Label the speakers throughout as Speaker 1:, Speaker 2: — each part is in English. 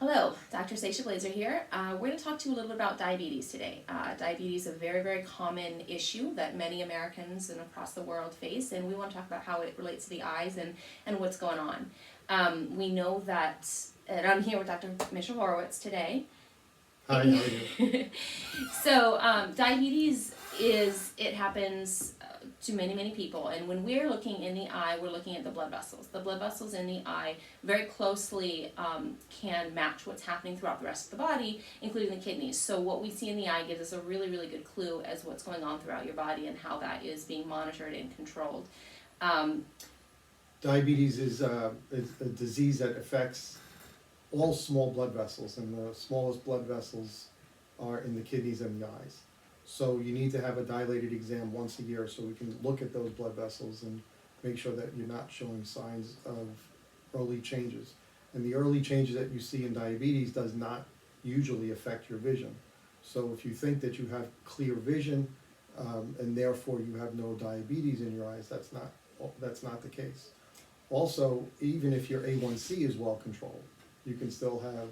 Speaker 1: Hello, Dr. Seisha Blazer here. We're going to talk to you a little bit about diabetes today. Diabetes is a very, very common issue that many Americans and across the world face, and we want to talk about how it relates to the eyes and what's going on. We know that, and I'm here with Dr. Misha Horowitz today.
Speaker 2: Hi, how are you?
Speaker 1: So diabetes it happens to many, many people, and when we're looking in the eye, we're looking at the blood vessels. The blood vessels in the eye very closely can match what's happening throughout the rest of the body, including the kidneys. So what we see in the eye gives us a really, really good clue as what's going on throughout your body and how that is being monitored and controlled.
Speaker 2: Diabetes is a disease that affects all small blood vessels, and the smallest blood vessels are in the kidneys and the eyes. So you need to have a dilated exam once a year so we can look at those blood vessels and make sure that you're not showing signs of early changes. And the early changes that you see in diabetes does not usually affect your vision. So if you think that you have clear vision and therefore you have no diabetes in your eyes, that's not the case. Also, even if your A1C is well controlled, you can still have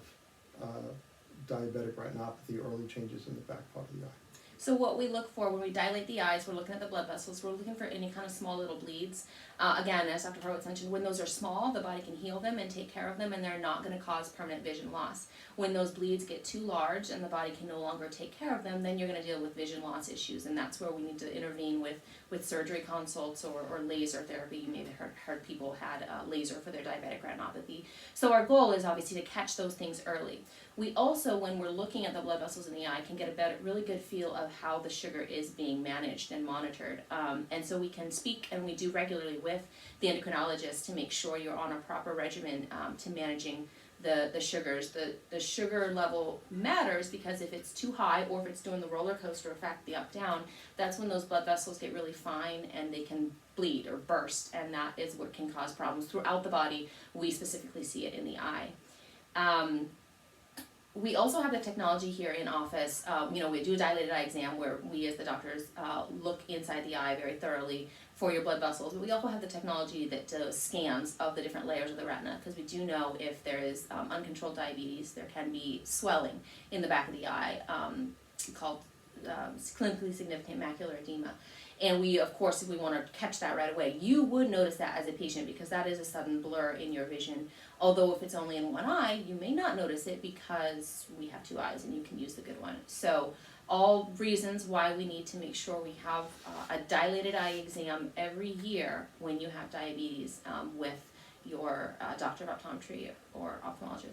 Speaker 2: diabetic retinopathy, early changes in the back part of the eye.
Speaker 1: So what we look for when we dilate the eyes, we're looking at the blood vessels, we're looking for any kind of small little bleeds. Again, as Dr. Horowitz mentioned, when those are small, the body can heal them and take care of them, and they're not going to cause permanent vision loss. When those bleeds get too large and the body can no longer take care of them, then you're going to deal with vision loss issues, and that's where we need to intervene with surgery consults or laser therapy. You may have heard people had laser for their diabetic retinopathy. So our goal is obviously to catch those things early. We also, when we're looking at the blood vessels in the eye, can get a really good feel of how the sugar is being managed and monitored. And so we can speak, and we do regularly with the endocrinologist to make sure you're on a proper regimen to managing the sugars. The sugar level matters because if it's too high or if it's doing the roller coaster effect, the up-down, that's when those blood vessels get really fine and they can bleed or burst, and that is what can cause problems throughout the body. We specifically see it in the eye. We also have the technology here in office. We do a dilated eye exam where we as the doctors look inside the eye very thoroughly for your blood vessels. But we also have the technology that does scans of the different layers of the retina, because we do know if there is uncontrolled diabetes, there can be swelling in the back of the eye called clinically significant macular edema. And we, of course, if we want to catch that right away, you would notice that as a patient because that is a sudden blur in your vision. Although if it's only in one eye, you may not notice it because we have two eyes and you can use the good one. So all reasons why we need to make sure we have a dilated eye exam every year when you have diabetes with your doctor of optometry or ophthalmologist.